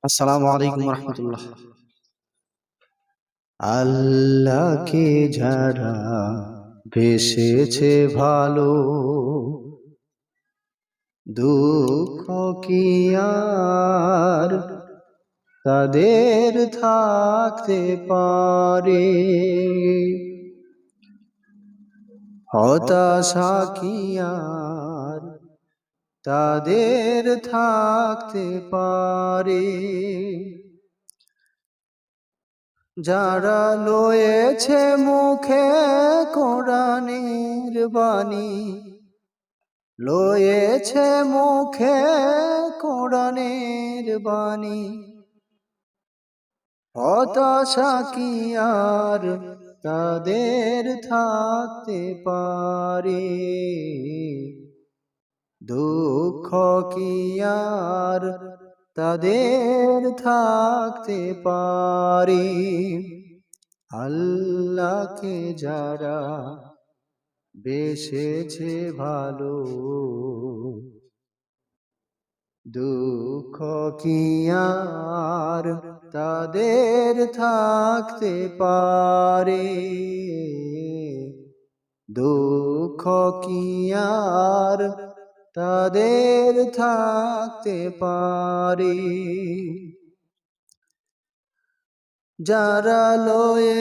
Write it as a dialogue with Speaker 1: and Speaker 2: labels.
Speaker 1: আসসালামু আলাইকুম রহমতুল্লাহ। আল্লাহকে যারা বেসেছে ভালো, দুঃখ কি আর তাদের থাকতে পারে? হতাশা কি আর তাদের থাকতে পারে? যারা লয়েছে মুখে কোরআনের বাণী, লয়েছে মুখে কোরআনের বাণী, হতাশা কি আর তাদের থাকতে পারে? দুঃখ কি আর তাদের থাকতে পারে? আল্লাহকে যারা বেসেছে ভালো, দুঃখ কি আর তাদের থাকতে পারে? দুঃখ কি আর তাদের থাকতে পারে? যারা লয়ে